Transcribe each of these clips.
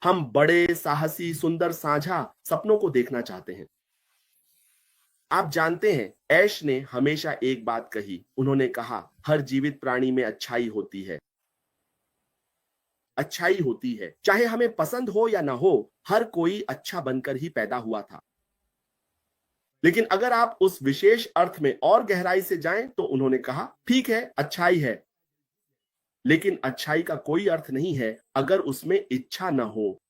हम बड़े, साहसी, सुंदर, साझा सपनों को देखना चाहते हैं। आप जानते हैं, ऐश ने हमेशा एक बात कही। उन्होंने कहा, हर जीवित प्राणी में अच्छाई होती है। अच्छाई होती है। चाहे हमें पसंद हो या ना हो, हर कोई अच्छा बनकर ही पैदा हुआ था। लेकिन अगर आप उस विशेष अर्थ में और गहराई से जाएं, तो उन्होंने कहा, ठीक है, अच्छाई है, लेकिन अच्छाई का कोई अर्थ नहीं है अगर उसमें इच्छा न हो।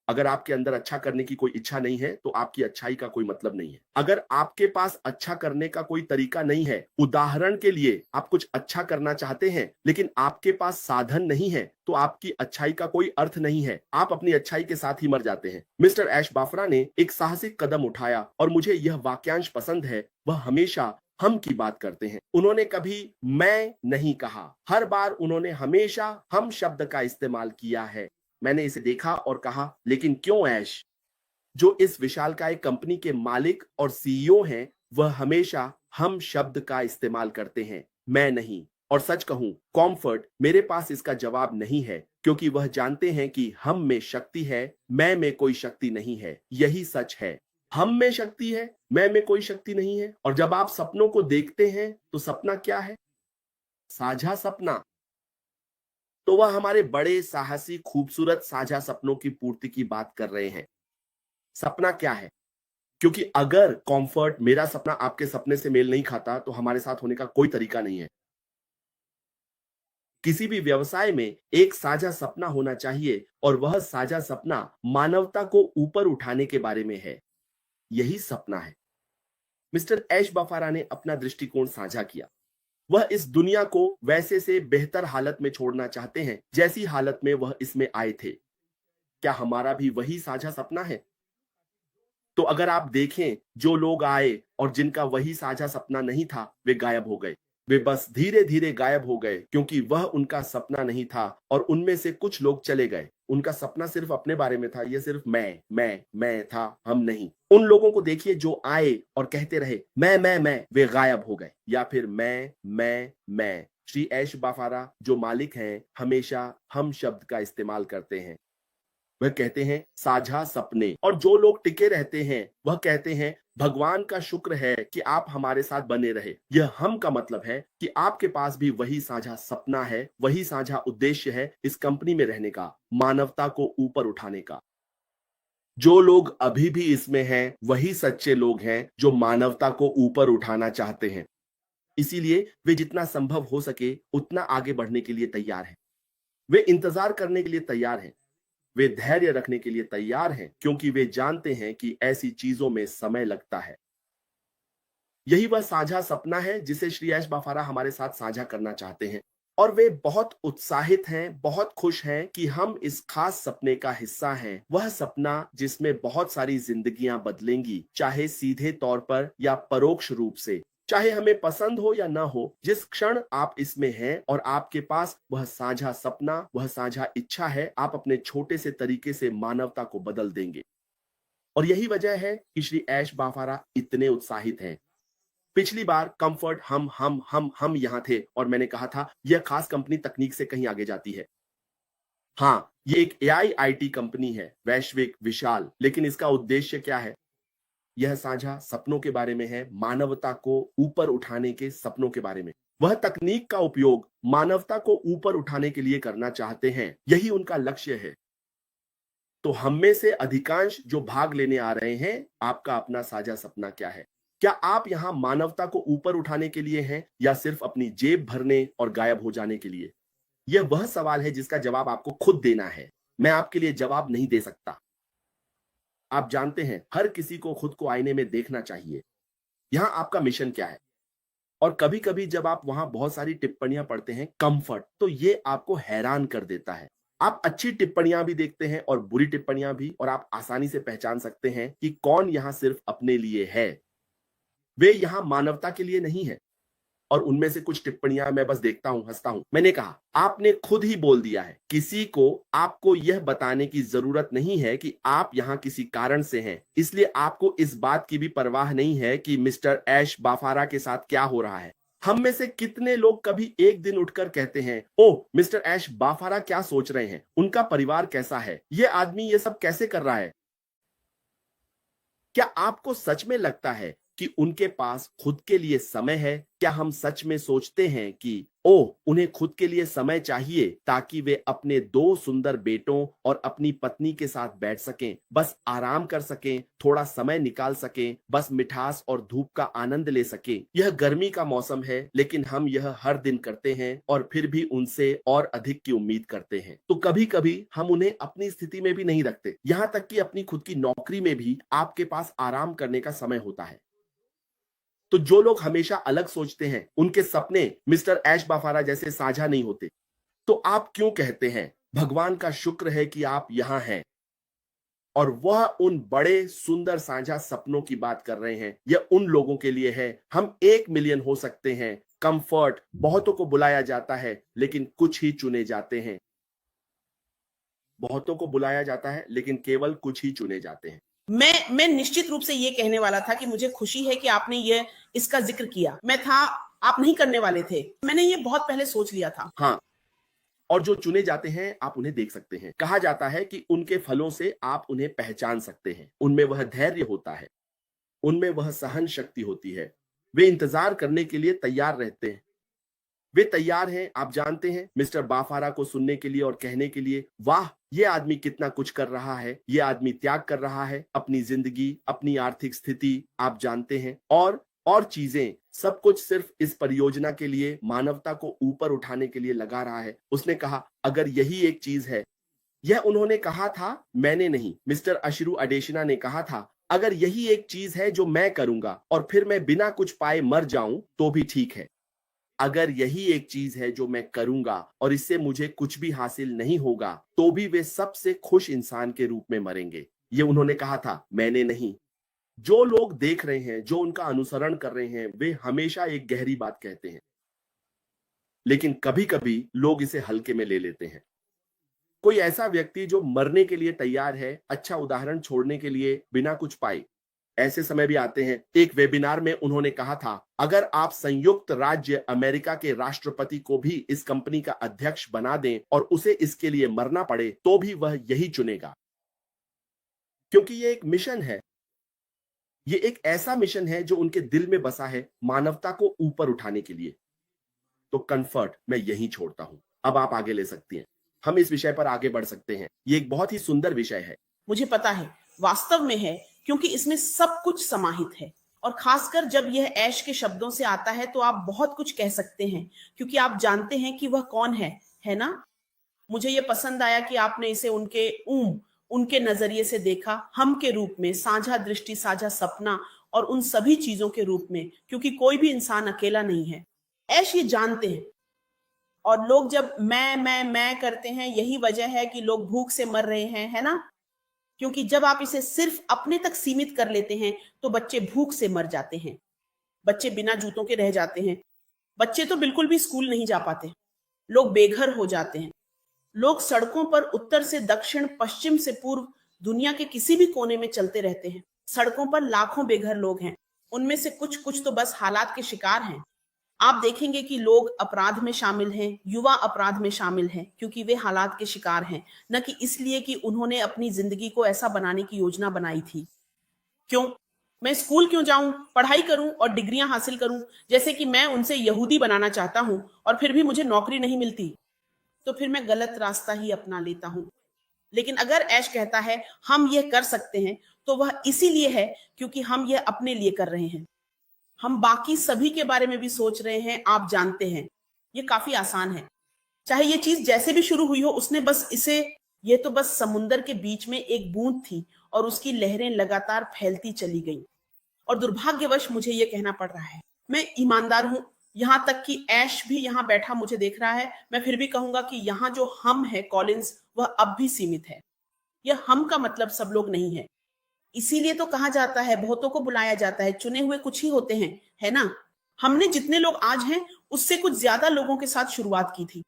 अगर आपके अंदर अच्छा करने की कोई इच्छा नहीं है, तो आपकी अच्छाई का कोई मतलब नहीं है। अगर आपके पास अच्छा करने का कोई तरीका नहीं है, उदाहरण के लिए आप कुछ अच्छा करना चाहते हैं, लेकिन आपके पास साधन नहीं है, तो आपकी अच्छाई का कोई अर्थ नहीं है। आप अपनी अच्छाई के साथ ही मर जाते हैं। मिस्टर ऐश बाफरा ने एक साहसिक कदम उठाया और मुझे यह वाक्यांश पसंद है। वह हमेशा हम की बात करते हैं। उन्होंने कभी मैं नहीं कहा। हर बार उन्होंने हमेशा हम शब्द का इस्तेमाल किया है। मैंने इसे देखा और कहा, लेकिन क्यों ऐश? जो इस विशालकाय कंपनी के मालिक और सीईओ हैं, वह हमेशा हम शब्द का इस्तेमाल करते हैं, मैं नहीं। और सच कहूं, कॉम्फर्ट मेरे पास इसका जवाब नहीं है, क्योंकि वह जानते हैं कि हम में शक्ति है, मैं में कोई शक्ति नहीं है। यही सच है। हम में शक्ति है, मैं में कोई शक्ति नहीं है। और जब आप सपनों को देखते हैं, तो सपना क्या है? साझा सपना। तो वह हमारे बड़े, साहसी, खूबसूरत साझा सपनों की पूर्ति की बात कर रहे हैं। सपना क्या है? क्योंकि अगर कॉम्फर्ट मेरा सपना आपके सपने से मेल नहीं खाता, तो हमारे साथ होने का कोई तरीका नहीं है। किसी भी व्यवसाय में एक साझा सपना होना चाहिए, और वह साझा सपना मानवता को ऊपर उठाने के बारे में है। यही सपना है। मिस्टर ऐश बफारा ने अपना दृष्टिकोण साझा किया। वह इस दुनिया को वैसे से बेहतर हालत में छोड़ना चाहते हैं, जैसी हालत में वह इसमें आए थे। क्या हमारा भी वही साझा सपना है? तो अगर आप देखें, जो लोग आए और जिनका वही साझा सपना नहीं था, वे गायब हो गए। वे बस धीरे-धीरे गायब हो गए, क्योंकि वह उनका सपना नहीं था, और उनमें से कुछ लोग चले गए। उनका सपना सिर्फ अपने बारे में था, ये सिर्फ मैं था, हम नहीं। उन लोगों को देखिए जो आए और कहते रहे, मैं, वे गायब हो गए। या फिर मैं। श्री ऐश बाफारा जो मालिक हैं, हमेशा हम शब्द का इस्तेमाल करते हैं। वह कहते हैं साझा सपने। और जो लोग टिके रहते हैं, वह कहते हैं भगवान का शुक्र है कि आप हमारे साथ बने रहे। यह हम का मतलब है कि आपके पास भी वही साझा सपना है, वही साझा उद्देश्य है इस कंपनी में रहने का, मानवता को ऊपर उठाने का। जो लोग अभी भी इसमें हैं, वही सच्चे लोग हैं जो मानवता को ऊपर उठाना चाहते हैं। इसीलिए वे जितना संभव हो सके उतना आगे बढ़ने के लिए तैयार हैं। वे इंतजार करने के लिए तैयार हैं। वे धैर्य रखने के लिए तैयार हैं, क्योंकि वे जानते हैं कि ऐसी चीजों में समय लगता है। यही वह साझा सपना है जिसे श्री ऐश बाफारा हमारे साथ साझा करना चाहते हैं। और वे बहुत उत्साहित हैं, बहुत खुश हैं कि हम इस खास सपने का हिस्सा हैं। वह सपना जिसमें बहुत सारी जिंदगियां बदलेंगी, चाहे सीधे तौर पर या परोक्ष रूप से। चाहे हमें पसंद हो या ना हो, जिस क्षण आप इसमें हैं और आपके पास वह साझा सपना, वह साझा इच्छा है, आप अपने छोटे से तरीके से मानवता को बदल देंगे। और यही वजह है कि श्री ऐश बाफारा इतने उत्साहित हैं। पिछली बार कंफर्ट हम यहां थे, और मैंने कहा था यह खास कंपनी तकनीक से कहीं आगे जाती है। हाँ, ये एक एआई आईटी कंपनी है, वैश्विक, विशाल। लेकिन इसका उद्देश्य क्या है? यह साझा सपनों के बारे में है, मानवता को ऊपर उठाने के सपनों के बारे में। वह तकनीक का उपयोग मानवता को ऊपर उठाने के लिए करना चाहते हैं। यही उनका लक्ष्य है। तो हम में से अधिकांश जो भाग लेने आ रहे हैं, आपका अपना साझा सपना क्या है? क्या आप यहां मानवता को ऊपर उठाने के लिए हैं, या सिर्फ अपनी जेब भरने और गायब हो जाने के लिए? यह वह सवाल है जिसका जवाब आपको खुद देना है। मैं आपके लिए जवाब नहीं दे सकता। आप जानते हैं, हर किसी को खुद को आईने में देखना चाहिए। यहां आपका मिशन क्या है? और कभी-कभी जब आप वहां बहुत सारी टिप्पणियां पढ़ते हैं, कंफर्ट, तो ये आपको हैरान कर देता है। आप अच्छी टिप्पणियां भी देखते हैं और बुरी टिप्पणियां भी, और आप आसानी से पहचान सकते हैं कि कौन यहां सिर्फ अपने लिए है। वे यहां मानवता के लिए नहीं है। और उनमें से कुछ टिप्पणियां मैं बस देखता हूं, हंसता हूं। मैंने कहा, आपने खुद ही बोल दिया है, किसी को आपको यह बताने की जरूरत नहीं है कि आप यहां किसी कारण से हैं। इसलिए आपको इस बात की भी परवाह नहीं है कि मिस्टर ऐश बाफारा के साथ क्या हो रहा है। हम में से कितने लोग कभी एक दिन उठकर कहते हैं, ओह मिस्टर ऐश बाफारा क्या सोच रहे हैं, उनका परिवार कैसा है, ये आदमी ये सब कैसे कर रहा है। क्या आपको सच में लगता है कि उनके पास खुद के लिए समय है? क्या हम सच में सोचते हैं कि ओह उन्हें खुद के लिए समय चाहिए ताकि वे अपने 2 सुंदर बेटों और अपनी पत्नी के साथ बैठ सकें, बस आराम कर सकें, थोड़ा समय निकाल सकें, बस मिठास और धूप का आनंद ले सकें? यह गर्मी का मौसम है, लेकिन हम यह हर दिन करते हैं और फिर भी उनसे और अधिक की उम्मीद करते हैं। तो कभी-कभी हम उन्हें अपनी स्थिति में भी नहीं रखते, यहाँ तक कि अपनी खुद की नौकरी में भी आपके पास आराम करने का समय होता है। तो जो लोग हमेशा अलग सोचते हैं, उनके सपने मिस्टर ऐश बाफारा जैसे साझा नहीं होते। तो आप क्यों कहते हैं, भगवान का शुक्र है कि आप यहां हैं, और वह उन बड़े सुंदर साझा सपनों की बात कर रहे हैं। यह उन लोगों के लिए है। हम 1 मिलियन हो सकते हैं। कंफर्ट, बहुतों को बुलाया जाता है, लेकिन कुछ ही चुने जाते हैं। बहुतों को बुलाया जाता है, लेकिन केवल कुछ ही चुने जाते हैं। मैं निश्चित रूप से ये कहने वाला था कि मुझे खुशी है कि आपने ये इसका जिक्र किया। मैं था, आप नहीं करने वाले थे। मैंने ये बहुत पहले सोच लिया था। हाँ, और जो चुने जाते हैं आप उन्हें देख सकते हैं। कहा जाता है कि उनके फलों से आप उन्हें पहचान सकते हैं। उनमें वह धैर्य होता है, उनमें वह सहन शक्ति होती है। वे इंतजार करने के लिए तैयार रहते हैं। वे तैयार हैं, आप जानते हैं, मिस्टर बाफारा को सुनने के लिए और कहने के लिए, वाह ये आदमी कितना कुछ कर रहा है, ये आदमी त्याग कर रहा है, अपनी जिंदगी, अपनी आर्थिक स्थिति, आप जानते हैं, और चीजें, सब कुछ सिर्फ इस परियोजना के लिए, मानवता को ऊपर उठाने के लिए लगा रहा है। उसने कहा, अगर यही एक चीज है, यह उन्होंने कहा था, मैंने नहीं, मिस्टर अशरू अडेशिना ने कहा था, अगर यही एक चीज है जो मैं करूंगा और फिर मैं बिना कुछ पाए मर जाऊं तो भी ठीक है। अगर यही एक चीज है जो मैं करूंगा और इससे मुझे कुछ भी हासिल नहीं होगा, तो भी वे सबसे खुश इंसान के रूप में मरेंगे। ये उन्होंने कहा था, मैंने नहीं। जो लोग देख रहे हैं, जो उनका अनुसरण कर रहे हैं, वे हमेशा एक गहरी बात कहते हैं, लेकिन कभी-कभी लोग इसे हल्के में ले लेते हैं। कोई ऐसा व्यक्ति जो मरने के लिए तैयार है, अच्छा उदाहरण छोड़ने के लिए बिना कुछ पाए। ऐसे समय भी आते हैं। एक वेबिनार में उन्होंने कहा था, अगर आप संयुक्त राज्य अमेरिका के राष्ट्रपति को भी इस कंपनी का अध्यक्ष बना दें और उसे इसके लिए मरना पड़े, तो भी वह यही चुनेगा। क्योंकि ये एक मिशन है। ये एक ऐसा मिशन है जो उनके दिल में बसा है, मानवता को ऊपर उठाने के लिए। तो कंफर्ट मैं यहीं छोड़ता हूं। अब आप आगे ले सकती हैं। हम इस विषय पर आगे बढ़ सकते हैं। ये एक बहुत ही सुंदर विषय है। मुझे पता है, वास्तव में है, क्योंकि इसमें सब कुछ समाहित है। और खासकर जब यह ऐश के शब्दों से आता है तो आप बहुत कुछ कह सकते हैं, क्योंकि आप जानते हैं कि वह कौन है ना? मुझे ये पसंद आया कि आपने इसे उनके नजरिए से देखा, हम के रूप में, साझा दृष्टि, साझा सपना और उन सभी चीजों के रूप में, क्योंकि कोई भी इंसान अकेला नहीं है। ऐश ये जानते हैं। और लोग जब मैं करते हैं, यही वजह है कि लोग भूख से मर रहे हैं, है ना? क्योंकि जब आप इसे सिर्फ अपने तक सीमित कर लेते हैं तो बच्चे भूख से मर जाते हैं, बच्चे बिना जूतों के रह जाते हैं, बच्चे तो बिल्कुल भी स्कूल नहीं जा पाते, लोग बेघर हो जाते हैं, लोग सड़कों पर उत्तर से दक्षिण, पश्चिम से पूर्व, दुनिया के किसी भी कोने में चलते रहते हैं। सड़कों पर लाखों बेघर लोग हैं, उनमें से कुछ कुछ तो बस हालात के शिकार हैं। आप देखेंगे कि लोग अपराध में शामिल हैं, युवा अपराध में शामिल हैं, क्योंकि वे हालात के शिकार हैं, न कि इसलिए कि उन्होंने अपनी जिंदगी को ऐसा बनाने की योजना बनाई थी। क्यों? मैं स्कूल क्यों जाऊं, पढ़ाई करूं और डिग्रियां हासिल करूं, जैसे कि मैं उनसे यहूदी बनाना चाहता हूं, और फिर भी मुझे नौकरी नहीं मिलती, तो फिर मैं गलत रास्ता ही अपना लेता हूं। लेकिन अगर ऐश कहता है हम यह कर सकते हैं, तो वह इसीलिए है क्योंकि हम यह अपने लिए कर रहे हैं। हम बाकी सभी के बारे में भी सोच रहे हैं। आप जानते हैं, ये काफी आसान है। चाहे ये चीज जैसे भी शुरू हुई हो, उसने बस इसे, ये तो बस समुंदर के बीच में एक बूंद थी और उसकी लहरें लगातार फैलती चली गईं। और दुर्भाग्यवश मुझे ये कहना पड़ रहा है, मैं ईमानदार हूं, यहां तक कि ऐश भी यहां बैठा मुझे देख रहा है, मैं फिर भी कहूंगा कि यहां जो हम है कॉलिंस, वह अब भी सीमित है। यह हम का मतलब सब लोग नहीं है। इसीलिए तो कहा जाता है, बहुतों को बुलाया जाता है, चुने हुए कुछ ही होते हैं, है ना? हमने जितने लोग आज हैं, उससे कुछ ज्यादा लोगों के साथ शुरुआत की थी,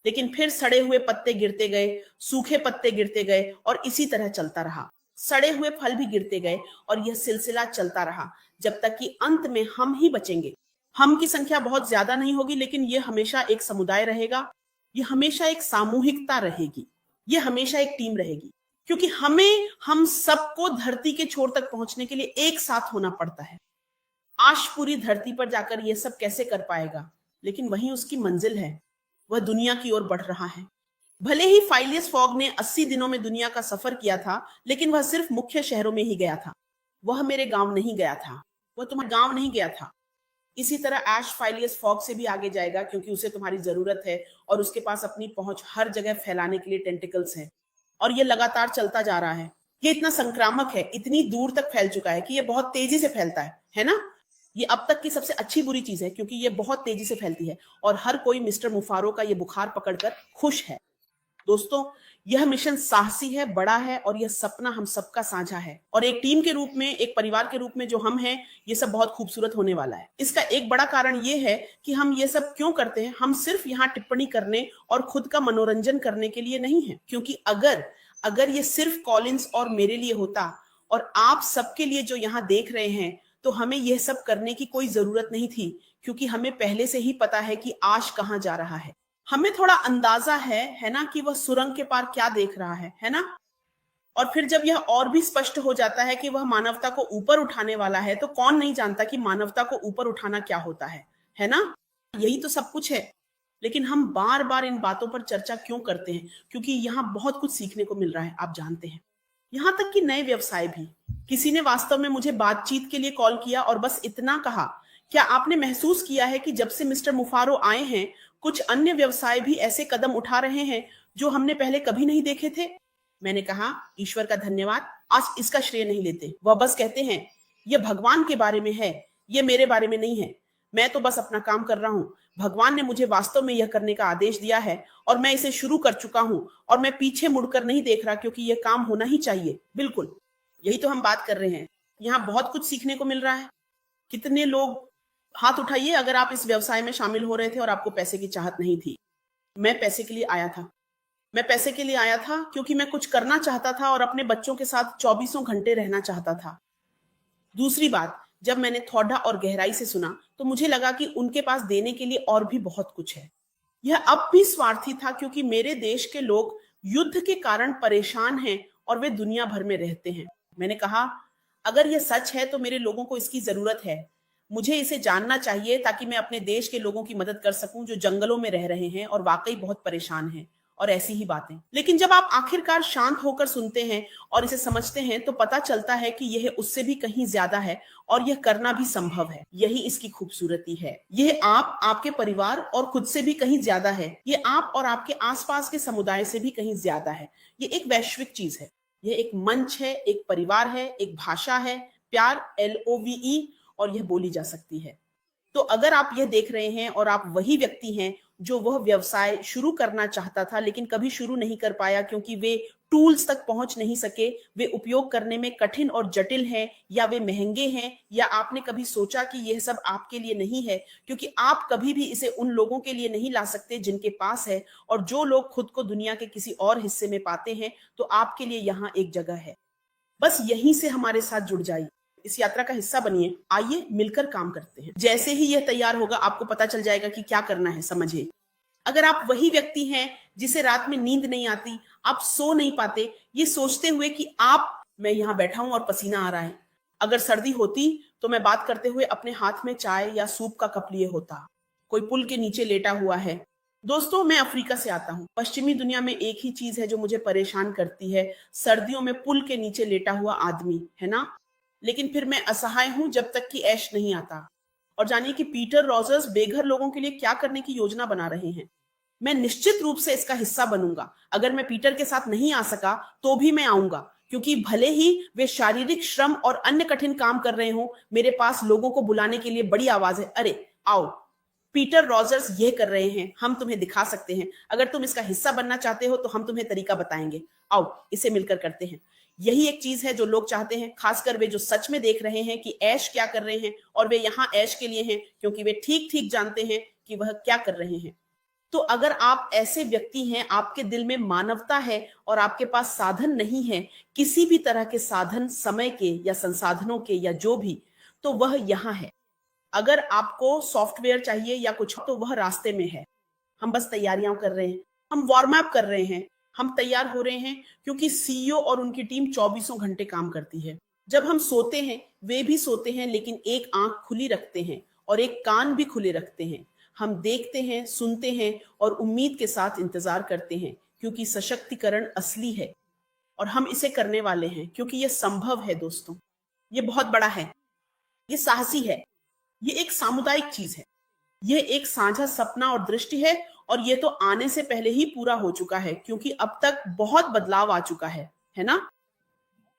लेकिन फिर सड़े हुए पत्ते गिरते गए, सूखे पत्ते गिरते गए, और इसी तरह चलता रहा। सड़े हुए फल भी गिरते गए और यह सिलसिला चलता रहा, जब तक कि अंत में हम ही बचेंगे। हम की संख्या बहुत ज्यादा नहीं होगी, लेकिन ये हमेशा एक समुदाय रहेगा, ये हमेशा एक सामूहिकता रहेगी, ये हमेशा एक टीम रहेगी, क्योंकि हमें हम सबको धरती के छोर तक पहुंचने के लिए एक साथ होना पड़ता है। आज पूरी धरती पर जाकर ये सब कैसे कर पाएगा, लेकिन वही उसकी मंजिल है, वह दुनिया की ओर बढ़ रहा है। भले ही फाइलियस फॉग ने 80 दिनों में दुनिया का सफर किया था, लेकिन वह सिर्फ मुख्य शहरों में ही गया था। वह मेरे गांव नहीं गया था, वह तुम्हारे गांव नहीं गया था। इसी तरह एश फाइलियस फॉग से भी आगे जाएगा, क्योंकि उसे तुम्हारी जरूरत है और उसके पास अपनी पहुंच हर जगह फैलाने के लिए टेंटिकल्स हैं, और ये लगातार चलता जा रहा है। ये इतना संक्रामक है, इतनी दूर तक फैल चुका है कि ये बहुत तेजी से फैलता है ना। ये अब तक की सबसे अच्छी बुरी चीज है, क्योंकि ये बहुत तेजी से फैलती है और हर कोई मिस्टर मुफारो का ये बुखार पकड़कर खुश है। दोस्तों, यह मिशन साहसी है, बड़ा है, और यह सपना हम सबका साझा है। और एक टीम के रूप में, एक परिवार के रूप में जो हम हैं, ये सब बहुत खूबसूरत होने वाला है। इसका एक बड़ा कारण ये है कि हम ये सब क्यों करते हैं। हम सिर्फ यहाँ टिप्पणी करने और खुद का मनोरंजन करने के लिए नहीं है, क्योंकि अगर ये सिर्फ कॉलिंस और मेरे लिए होता और आप सबके लिए जो यहाँ देख रहे हैं, तो हमें यह सब करने की कोई जरूरत नहीं थी, क्योंकि हमें पहले से ही पता है कि आज कहाँ जा रहा है। हमें थोड़ा अंदाजा है ना, कि वह सुरंग के पार क्या देख रहा है ना। और फिर जब यह और भी स्पष्ट हो जाता है कि वह मानवता को ऊपर उठाने वाला है, तो कौन नहीं जानता कि मानवता को ऊपर उठाना क्या होता है ना। यही तो सब कुछ है। लेकिन हम बार बार इन बातों पर चर्चा क्यों करते हैं? क्योंकि यहाँ बहुत कुछ सीखने को मिल रहा है, आप जानते हैं। यहाँ तक कि नए व्यवसाय भी। किसी ने वास्तव में मुझे बातचीत के लिए कॉल किया और बस इतना कहा, क्या आपने महसूस किया है कि जब से मिस्टर मुफारो आए हैं, कुछ अन्य व्यवसाय भी ऐसे कदम उठा रहे हैं जो हमने पहले कभी नहीं देखे थे? मैंने कहा, ईश्वर का धन्यवाद, आज इसका श्रेय नहीं लेते। वह बस कहते हैं, यह भगवान के बारे में है, यह मेरे बारे में नहीं है। मैं तो बस अपना काम कर रहा हूं। भगवान ने मुझे वास्तव में यह करने का आदेश दिया है और मैं इसे शुरू कर चुका हूं, और मैं पीछे मुड़कर नहीं देख रहा, क्योंकि यह काम होना ही चाहिए। बिल्कुल, यही तो हम बात कर रहे हैं। यहाँ बहुत कुछ सीखने को मिल रहा है। कितने लोग, हाथ उठाइए अगर आप इस व्यवसाय में शामिल हो रहे थे और आपको पैसे की चाहत नहीं थी। मैं पैसे के लिए आया था। मैं पैसे के लिए आया था क्योंकि मैं कुछ करना चाहता था और अपने बच्चों के साथ 24 घंटे रहना चाहता था। दूसरी बात, जब मैंने थोड़ा और गहराई से सुना, तो मुझे लगा कि उनके पास देने के लिए और भी बहुत कुछ है। यह अब भी स्वार्थी था, क्योंकि मेरे देश के लोग युद्ध के कारण परेशान हैं और वे दुनिया भर में रहते हैं। मैंने कहा, अगर यह सच है तो मेरे लोगों को इसकी जरूरत है। मुझे इसे जानना चाहिए ताकि मैं अपने देश के लोगों की मदद कर सकूं जो जंगलों में रह रहे हैं और वाकई बहुत परेशान हैं, और ऐसी ही बातें। लेकिन जब आप आखिरकार शांत होकर सुनते हैं और इसे समझते हैं, तो पता चलता है कि यह उससे भी कहीं ज्यादा है, और यह करना भी संभव है। यही इसकी खूबसूरती है। यह आप, आपके परिवार और खुद से भी कहीं ज्यादा है। ये आप और आपके आसपास के समुदाय से भी कहीं ज्यादा है। ये एक वैश्विक चीज है। यह एक मंच है, एक परिवार है, एक भाषा है, प्यार, LOVE, और यह बोली जा सकती है। तो अगर आप यह देख रहे हैं और आप वही व्यक्ति हैं जो वह व्यवसाय शुरू करना चाहता था लेकिन कभी शुरू नहीं कर पाया, क्योंकि वे टूल्स तक पहुंच नहीं सके, वे उपयोग करने में कठिन और जटिल हैं, या वे महंगे हैं, या आपने कभी सोचा कि यह सब आपके लिए नहीं है, क्योंकि आप कभी भी इसे उन लोगों के लिए नहीं ला सकते जिनके पास है, और जो लोग खुद को दुनिया के किसी और हिस्से में पाते हैं, तो आपके लिए यहाँ एक जगह है। बस यहीं से हमारे साथ जुड़ जाइए, इस यात्रा का हिस्सा बनिए। आइए मिलकर काम करते हैं। जैसे ही यह तैयार होगा, आपको पता चल जाएगा कि क्या करना है। समझिए, अगर आप वही व्यक्ति हैं जिसे रात में नींद नहीं आती, आप सो नहीं पाते, ये सोचते हुए कि मैं यहाँ बैठा हूं और पसीना आ रहा है। अगर सर्दी होती तो मैं बात करते हुए अपने हाथ में चाय या सूप का कप लिए होता। कोई पुल के नीचे लेटा हुआ है। दोस्तों, मैं अफ्रीका से आता हूँ। पश्चिमी दुनिया में एक ही चीज है जो मुझे परेशान करती है, सर्दियों में पुल के नीचे लेटा हुआ आदमी, है ना। लेकिन फिर मैं असहाय हूं जब तक कि ऐश नहीं आता। और जानिए कि पीटर रॉजर्स बेघर लोगों के लिए क्या करने की योजना बना रहे हैं। मैं निश्चित रूप से इसका हिस्सा बनूंगा। अगर मैं पीटर के साथ नहीं आ सका तो भी मैं आऊंगा, क्योंकि भले ही वे शारीरिक श्रम और अन्य कठिन काम कर रहे हो, मेरे पास लोगों को बुलाने के लिए बड़ी आवाज है। अरे आओ, पीटर रॉजर्स ये कर रहे हैं, हम तुम्हें दिखा सकते हैं। अगर तुम इसका हिस्सा बनना चाहते हो तो हम तुम्हें तरीका बताएंगे। आओ, इसे मिलकर करते हैं। यही एक चीज है जो लोग चाहते हैं, खासकर वे जो सच में देख रहे हैं कि ऐश क्या कर रहे हैं, और वे यहाँ ऐश के लिए हैं क्योंकि वे ठीक ठीक जानते हैं कि वह क्या कर रहे हैं। तो अगर आप ऐसे व्यक्ति हैं, आपके दिल में मानवता है और आपके पास साधन नहीं है, किसी भी तरह के साधन, समय के या संसाधनों के या जो भी, तो वह यहाँ है। अगर आपको सॉफ्टवेयर चाहिए या कुछ तो वह रास्ते में है। हम बस तैयारियां कर रहे हैं, हम वार्म अप कर रहे हैं, हम तैयार हो रहे हैं, क्योंकि सीईओ और उनकी टीम 24 घंटे काम करती है। जब हम सोते हैं, वे भी सोते हैं, लेकिन एक आंख खुली रखते हैं और एक कान भी खुले रखते हैं। हम देखते हैं, सुनते हैं और उम्मीद के साथ इंतजार करते हैं, क्योंकि सशक्तिकरण असली है और हम इसे करने वाले हैं, क्योंकि यह संभव है दोस्तों। ये बहुत बड़ा है, ये साहसी है, ये एक सामुदायिक चीज है, यह एक साझा सपना और दृष्टि है, और ये तो आने से पहले ही पूरा हो चुका है, क्योंकि अब तक बहुत बदलाव आ चुका है ना?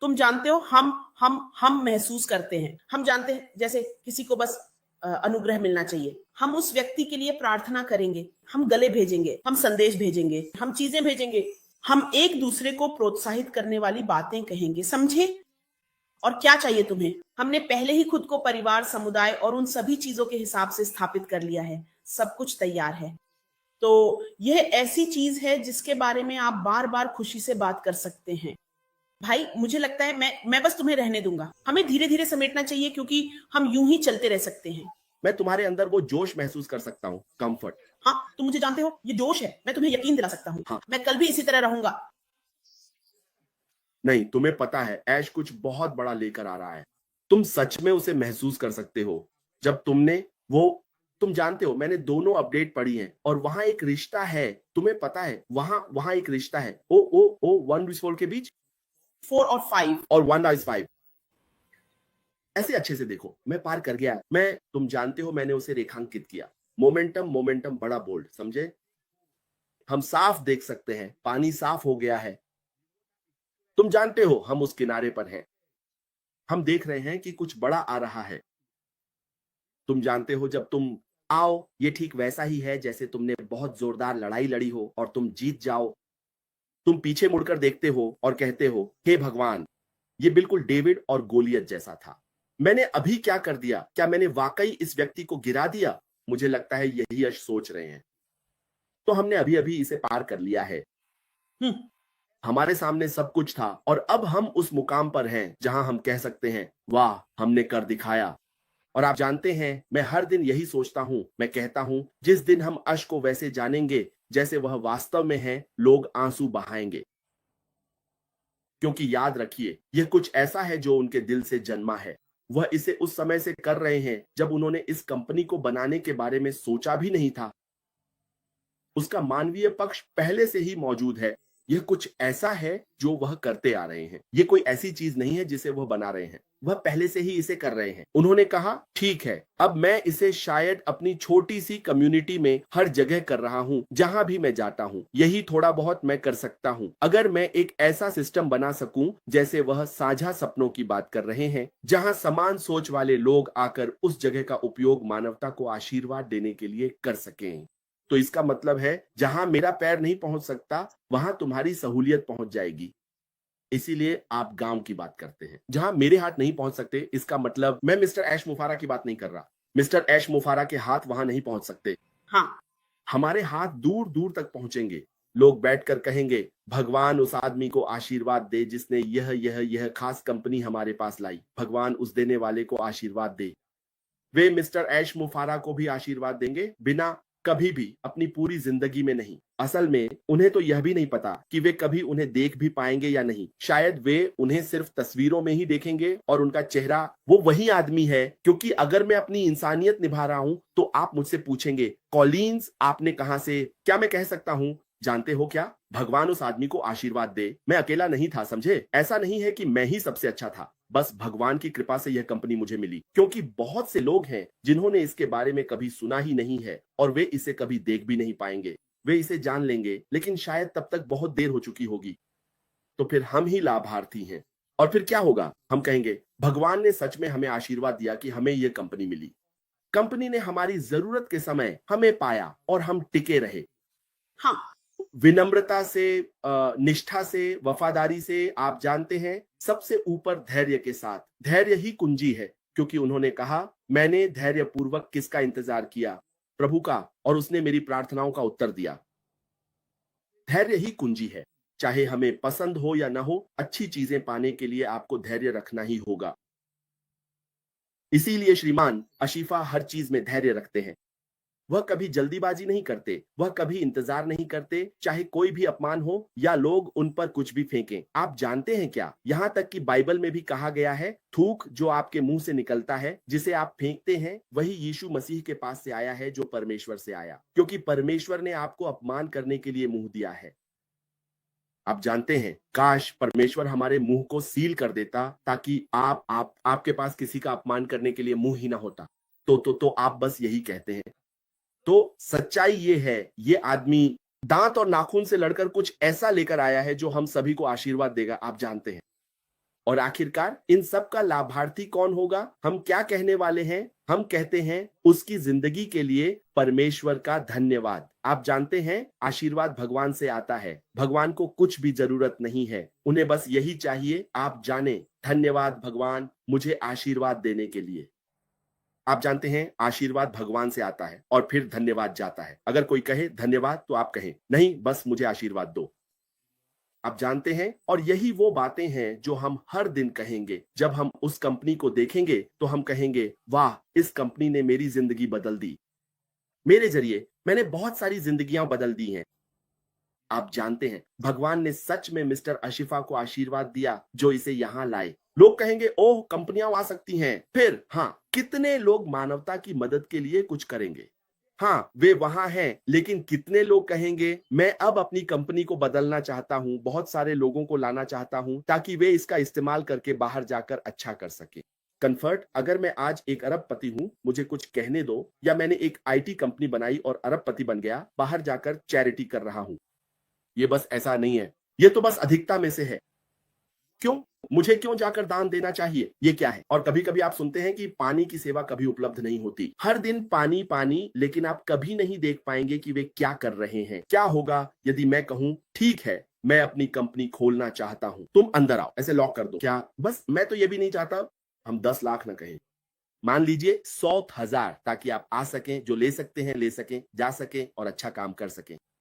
तुम जानते हो, हम महसूस करते हैं, हम जानते हैं, जैसे किसी को बस अनुग्रह मिलना चाहिए, हम उस व्यक्ति के लिए प्रार्थना करेंगे, हम गले भेजेंगे, हम संदेश भेजेंगे, हम चीजें भेजेंगे, हम एक दूसरे को प्रोत्साहित करने वाली बातें कहेंगे, समझे? और क्या चाहिए तुम्हें? हमने पहले ही खुद को परिवार, समुदाय और उन सभी चीजों के हिसाब से स्थापित कर लिया है। सब कुछ तैयार है। तो यह ऐसी चीज है जिसके बारे में आप बार बार खुशी से बात कर सकते हैं। भाई, मुझे लगता है मैं बस तुम्हें रहने दूंगा। हमें धीरे धीरे समेटना चाहिए, क्योंकि हम यूं ही चलते रह सकते हैं। मैं तुम्हारे अंदर वो जोश महसूस कर सकता हूँ, कंफर्ट। हाँ, तुम मुझे जानते हो, ये जोश है। मैं तुम्हें यकीन दिला सकता हूँ, हाँ। मैं कल भी इसी तरह रहूंगा। नहीं, तुम्हें पता है ऐश कुछ बहुत बड़ा लेकर आ रहा है। तुम सच में उसे महसूस कर सकते हो। जब तुमने वो तुम जानते हो, मैंने दोनों अपडेट पढ़ी हैं और वहां एक रिश्ता है। तुम्हें पता है, वहां वहां एक रिश्ता है। ओ 1 के बीच 4 और 5 और 1:5। ऐसे अच्छे से देखो, मैं पार कर गया। तुम जानते हो, मैंने उसे रेखांकित किया। मोमेंटम मोमेंटम बड़ा बोल्ड, समझे? हम साफ देख सकते हैं, पानी साफ हो गया है। तुम जानते हो, हम उस किनारे पर हैं। हम देख रहे हैं कि कुछ बड़ा आ रहा है। तुम जानते हो, जब तुम आओ, ये ठीक वैसा ही है जैसे तुमने बहुत जोरदार लड़ाई लड़ी हो और तुम जीत जाओ। तुम पीछे मुड़कर देखते हो और कहते हो, हे भगवान, ये बिल्कुल डेविड और गोलियत जैसा था। मैंने अभी क्या कर दिया? क्या मैंने वाकई इस व्यक्ति को गिरा दिया? मुझे लगता है यही यश सोच रहे हैं। तो हमने अभी अभी इसे पार कर लिया है। हमारे सामने सब कुछ था और अब हम उस मुकाम पर हैं जहां हम कह सकते हैं, वाह, हमने कर दिखाया। और आप जानते हैं, मैं हर दिन यही सोचता हूं। मैं कहता हूं, जिस दिन हम अश को वैसे जानेंगे जैसे वह वास्तव में है, लोग आंसू बहाएंगे। क्योंकि याद रखिए, यह कुछ ऐसा है जो उनके दिल से जन्मा है। वह इसे उस समय से कर रहे हैं जब उन्होंने इस कंपनी को बनाने के बारे में सोचा भी नहीं था। उसका मानवीय पक्ष पहले से ही मौजूद है। यह कुछ ऐसा है जो वह करते आ रहे हैं। यह कोई ऐसी चीज नहीं है जिसे वह बना रहे हैं। वह पहले से ही इसे कर रहे हैं। उन्होंने कहा, ठीक है, अब मैं इसे शायद अपनी छोटी सी कम्युनिटी में हर जगह कर रहा हूं, जहां भी मैं जाता हूं। यही थोड़ा बहुत मैं कर सकता हूं। अगर मैं एक ऐसा सिस्टम बना सकूं जैसे वह साझा सपनों की बात कर रहे हैं, जहां समान सोच वाले लोग आकर उस जगह का उपयोग मानवता को आशीर्वाद देने के लिए कर सकें, तो इसका मतलब है, जहां मेरा पैर नहीं पहुंच सकता, वहां तुम्हारी सहूलियत पहुंच जाएगी। इसीलिए आप गांव की बात करते हैं। जहां मेरे हाथ नहीं पहुंच सकते, इसका मतलब मैं मिस्टर ऐश मुफारा की बात नहीं कर रहा। मिस्टर ऐश मुफारा के हाथ वहां नहीं पहुंच सकते। हाँ, हमारे हाथ दूर दूर तक पहुंचेंगे। लोग बैठकर कहेंगे, भगवान उस आदमी को आशीर्वाद दे जिसने यह खास कंपनी हमारे पास लाई। भगवान उस देने वाले को आशीर्वाद दे। वे मिस्टर ऐश मुफारा को भी आशीर्वाद देंगे, बिना कभी भी अपनी पूरी जिंदगी में नहीं। असल में उन्हें तो यह भी नहीं पता कि वे कभी उन्हें देख भी पाएंगे या नहीं। शायद वे उन्हें सिर्फ तस्वीरों में ही देखेंगे और उनका चेहरा वो वही आदमी है। क्योंकि अगर मैं अपनी इंसानियत निभा रहा हूं, तो आप मुझसे पूछेंगे, कॉलिन्स, आपने कहां से? क्या मैं कह सकता हूं, जानते हो क्या, भगवान उस आदमी को आशीर्वाद दे। मैं अकेला नहीं था, समझे? ऐसा नहीं है कि मैं ही सबसे अच्छा था। बस भगवान की कृपा से यह कंपनी मुझे मिली। क्योंकि बहुत से लोग हैं जिन्होंने इसके बारे में कभी सुना ही नहीं है और वे इसे कभी देख भी नहीं पाएंगे। वे इसे जान लेंगे, लेकिन शायद तब तक बहुत देर हो चुकी होगी। तो फिर हम ही लाभार्थी हैं। और फिर क्या होगा? हम कहेंगे, भगवान ने सच में हमें आशीर्वाद दिया कि हमें यह कंपनी मिली। कंपनी ने हमारी जरूरत के समय हमें पाया और हम टिके रहे। हाँ, विनम्रता से, निष्ठा से, वफादारी से, आप जानते हैं, सबसे ऊपर धैर्य के साथ। धैर्य ही कुंजी है। क्योंकि उन्होंने कहा, मैंने धैर्यपूर्वक किसका इंतजार किया? प्रभु का, और उसने मेरी प्रार्थनाओं का उत्तर दिया। धैर्य ही कुंजी है। चाहे हमें पसंद हो या ना हो, अच्छी चीजें पाने के लिए आपको धैर्य रखना ही होगा। इसीलिए श्रीमान अशीफा हर चीज में धैर्य रखते हैं। वह कभी जल्दीबाजी नहीं करते, वह कभी इंतजार नहीं करते, चाहे कोई भी अपमान हो या लोग उन पर कुछ भी फेंकें। आप जानते हैं क्या, यहाँ तक कि बाइबल में भी कहा गया है, थूक जो आपके मुंह से निकलता है, जिसे आप फेंकते हैं, वही यीशु मसीह के पास से आया है, जो परमेश्वर से आया, क्योंकि परमेश्वर ने आपको अपमान करने के लिए मुंह दिया है। आप जानते हैं, काश परमेश्वर हमारे मुंह को सील कर देता, ताकि आपके पास किसी का अपमान करने के लिए मुंह ही ना होता। तो आप बस यही कहते हैं। तो सच्चाई ये है, ये आदमी दांत और नाखून से लड़कर कुछ ऐसा लेकर आया है जो हम सभी को आशीर्वाद देगा, आप जानते हैं। और आखिरकार इन सब का लाभार्थी कौन होगा? हम क्या कहने वाले हैं? हम कहते हैं उसकी जिंदगी के लिए परमेश्वर का धन्यवाद। आप जानते हैं, आशीर्वाद भगवान से आता है। भगवान को कुछ भी जरूरत नहीं है, उन्हें बस यही चाहिए आप जाने, धन्यवाद भगवान मुझे आशीर्वाद देने के लिए। आप जानते हैं, आशीर्वाद भगवान से आता है और फिर धन्यवाद जाता है। अगर कोई कहे धन्यवाद तो आप कहें नहीं, बस मुझे आशीर्वाद दो। आप जानते हैं, और यही वो बातें हैं जो हम हर दिन कहेंगे। जब हम उस कंपनी को देखेंगे तो हम कहेंगे, वाह, इस कंपनी ने मेरी जिंदगी बदल दी। मेरे जरिए मैंने बहुत सारी जिंदगियां बदल दी हैं। आप जानते हैं, भगवान ने सच में मिस्टर अशीफा को आशीर्वाद दिया जो इसे यहां लाए। लोग कहेंगे, ओह, कंपनियां आ सकती हैं। फिर हाँ, कितने लोग मानवता की मदद के लिए कुछ करेंगे? हाँ, वे वहां हैं, लेकिन कितने लोग कहेंगे, मैं अब अपनी कंपनी को बदलना चाहता हूं, बहुत सारे लोगों को लाना चाहता हूं ताकि वे इसका इस्तेमाल करके बाहर जाकर अच्छा कर सके। कन्फर्ट, अगर मैं आज एक अरबपति हूं, मुझे कुछ कहने दो, या मैंने एक आईटी कंपनी बनाई और अरबपति बन गया, बाहर जाकर चैरिटी कर रहा हूं। ये बस ऐसा नहीं है, ये तो बस अधिकता में से है। क्यों? मुझे क्यों जाकर दान देना चाहिए? ये क्या है? और कभी-कभी आप सुनते हैं कि पानी की सेवा कभी उपलब्ध नहीं होती। हर दिन पानी पानी, लेकिन आप कभी नहीं देख पाएंगे कि वे क्या कर रहे हैं। क्या होगा यदि मैं कहूं, ठीक है, मैं अपनी कंपनी खोलना चाहता हूं, तुम अंदर आओ, ऐसे लॉक कर दो। क्या बस मैं तो ये भी नहीं चाहता हम 10 लाख ना कहें, मान लीजिए 100,000, ताकि आप आ सकें, जो ले सकते हैं ले सकें, जा सकें और अच्छा काम कर सकें।